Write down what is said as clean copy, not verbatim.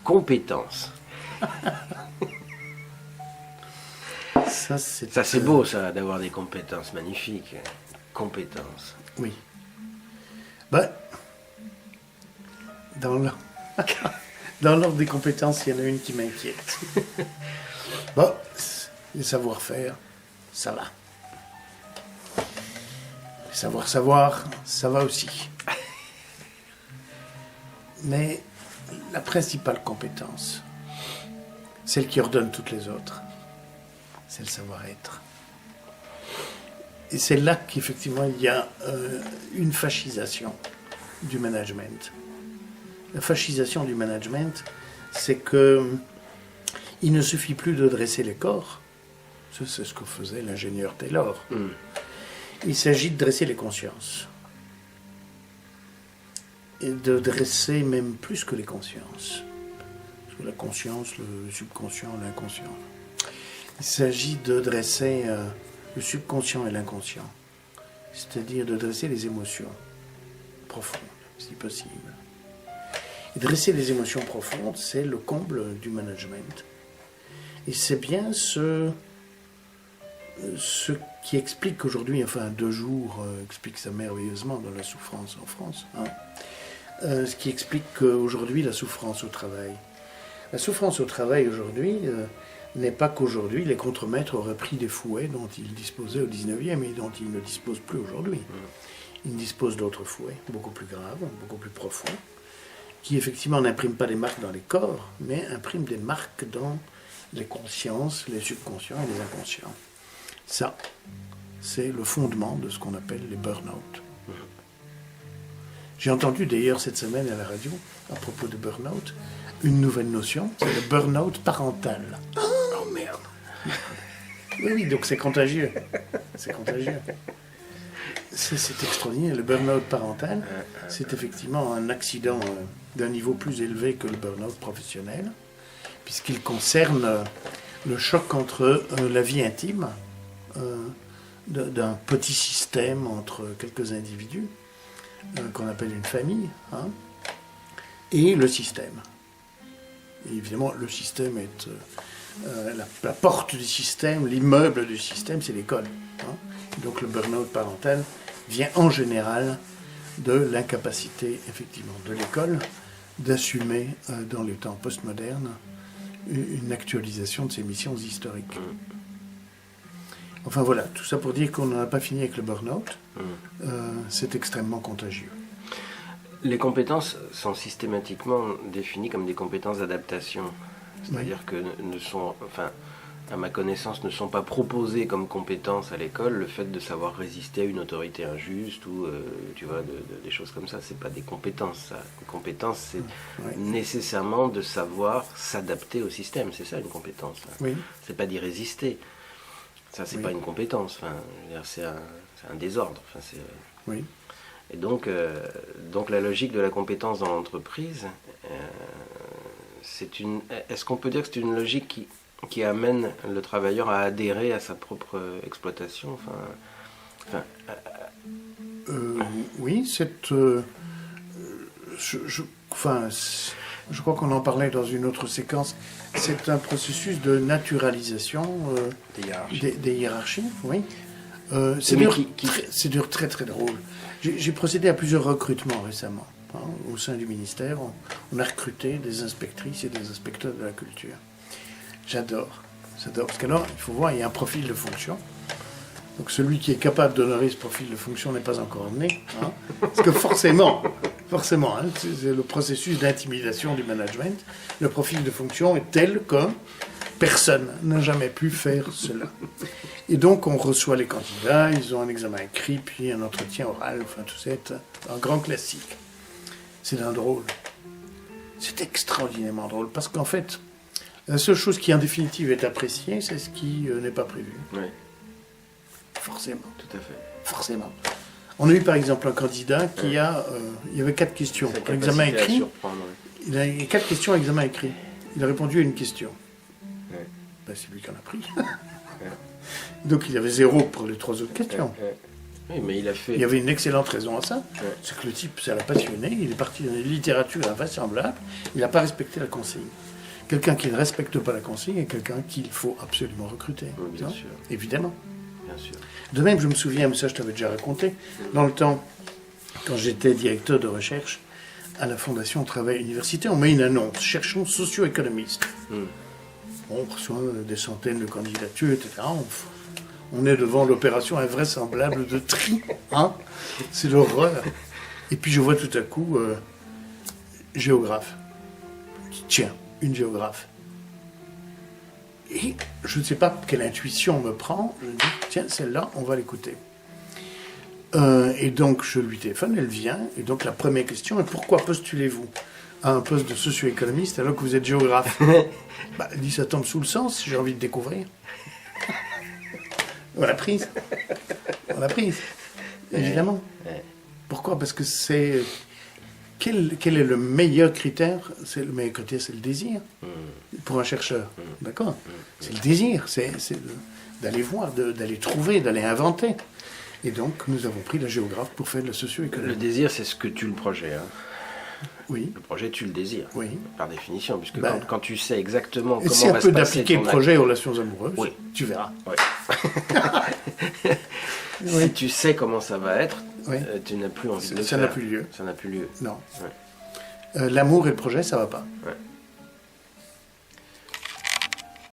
compétence. Ça, c'est beau, ça, d'avoir des compétences magnifiques. Compétences. Oui. Ben, dans l'ordre des compétences, il y en a une qui m'inquiète. Bon, les savoir-faire, ça va. Savoir, ça va aussi. Mais la principale compétence, celle qui ordonne toutes les autres, c'est le savoir-être. Et c'est là qu'effectivement il y a une fascisation du management. La fascisation du management, c'est que il ne suffit plus de dresser les corps. C'est ce que faisait l'ingénieur Taylor. Il s'agit de dresser les consciences. Et de dresser même plus que les consciences. Parce que la conscience, le subconscient, l'inconscient. Il s'agit de dresser le subconscient et l'inconscient. C'est-à-dire de dresser les émotions profondes, si possible. Et dresser les émotions profondes, c'est le comble du management. Et c'est bien ce qui explique aujourd'hui, enfin De Jour explique ça merveilleusement dans La souffrance en France, ce qui explique qu'aujourd'hui la souffrance au travail. La souffrance au travail aujourd'hui n'est pas qu'aujourd'hui les contremaîtres auraient pris des fouets dont ils disposaient au 19e et dont ils ne disposent plus aujourd'hui. Ils disposent d'autres fouets, beaucoup plus graves, beaucoup plus profonds, qui effectivement n'impriment pas des marques dans les corps, mais impriment des marques dans les consciences, les subconscients et les inconscients. Ça, c'est le fondement de ce qu'on appelle les burn-out. J'ai entendu d'ailleurs cette semaine à la radio, à propos de burn-out, une nouvelle notion, c'est le burn-out parental. Oh merde. Oui, donc c'est contagieux. C'est contagieux. C'est extraordinaire. Le burn-out parental, c'est effectivement un accident d'un niveau plus élevé que le burn-out professionnel, puisqu'il concerne le choc entre la vie intime d'un petit système entre quelques individus, qu'on appelle une famille, et le système. Et évidemment, le système est la porte du système, l'immeuble du système, c'est l'école. Donc le burn-out parental vient en général de l'incapacité, effectivement, de l'école d'assumer, dans les temps postmodernes, une actualisation de ses missions historiques. Enfin voilà, tout ça pour dire qu'on n'en a pas fini avec le burn-out. C'est extrêmement contagieux. Les compétences sont systématiquement définies comme des compétences d'adaptation. C'est-à-dire que ne sont, enfin, à ma connaissance, ne sont pas proposées comme compétences à l'école le fait de savoir résister à une autorité injuste ou tu vois, des choses comme ça. C'est pas des compétences, ça. Une compétence, c'est nécessairement de savoir s'adapter au système. C'est ça une compétence. Oui. C'est pas d'y résister. Ça, c'est pas une compétence. Enfin, je veux dire, c'est un désordre. Enfin, oui. Et donc la logique de la compétence dans l'entreprise, est-ce qu'on peut dire que c'est une logique qui amène le travailleur à adhérer à sa propre exploitation, oui, je crois qu'on en parlait dans une autre séquence. C'est un processus de naturalisation des hiérarchies. Oui. C'est très très drôle. J'ai procédé à plusieurs recrutements récemment. Au sein du ministère, on a recruté des inspectrices et des inspecteurs de la culture. J'adore. Parce qu'alors, il faut voir, il y a un profil de fonction. Donc celui qui est capable d'honorer ce profil de fonction n'est pas encore né. Parce que forcément, c'est le processus d'intimidation du management. Le profil de fonction est tel que personne n'a jamais pu faire cela. Et donc on reçoit les candidats, ils ont un examen écrit, puis un entretien oral, enfin tout ça, c'est un grand classique. C'est un drôle. C'est extraordinairement drôle, parce qu'en fait, la seule chose qui en définitive est appréciée, c'est ce qui n'est pas prévu. Oui. Forcément. Tout à fait. Forcément. On a eu par exemple un candidat qui il y avait 4 questions. Examen écrit. Il y a 4 questions à examen écrit. Il a répondu à une question. C'est lui qui en a pris. Donc il avait 0 pour les 3 autres questions. Oui, mais il a fait... Il y avait une excellente raison à ça. Ouais. C'est que le type, ça l'a passionné, il est parti dans une littérature invraisemblable, il n'a pas respecté la consigne. Quelqu'un qui ne respecte pas la consigne est quelqu'un qu'il faut absolument recruter. Oui, bien sûr. Évidemment. Bien sûr. De même, je me souviens, mais ça je t'avais déjà raconté, dans le temps, quand j'étais directeur de recherche à la Fondation Travail Université, on met une annonce, cherchons socio-économistes. On reçoit des centaines de candidatures, etc. On est devant l'opération invraisemblable de tri. Hein, c'est l'horreur. Et puis je vois tout à coup géographe. Tiens, une géographe. Et je ne sais pas quelle intuition me prend. Je me dis, tiens, celle-là, on va l'écouter. Et donc je lui téléphone, elle vient. Et donc la première question est, pourquoi postulez-vous à un poste de socio-économiste alors que vous êtes géographe? Elle dit, ça tombe sous le sens, j'ai envie de découvrir. On l'a prise. On l'a prise. Évidemment. Pourquoi? Parce que c'est... Quel est le meilleur critère? Le meilleur critère, c'est le désir. Pour un chercheur. D'accord? C'est le désir. C'est d'aller voir, d'aller trouver, d'aller inventer. Et donc, nous avons pris la géographe pour faire de la socio-économie. Le désir, c'est ce que tue le projet. Hein. Oui. Le projet tue le désir, oui. Par définition, puisque quand tu sais exactement comment c'est un va peu se passer d'appliquer le projet aux relations amoureuses, oui. Tu verras. Oui. Oui. Si tu sais comment ça va être, Oui. Tu n'as plus envie de le faire. Ça n'a plus lieu. Ça n'a plus lieu. Non. Ouais. L'amour et le projet, ça va pas. Ouais.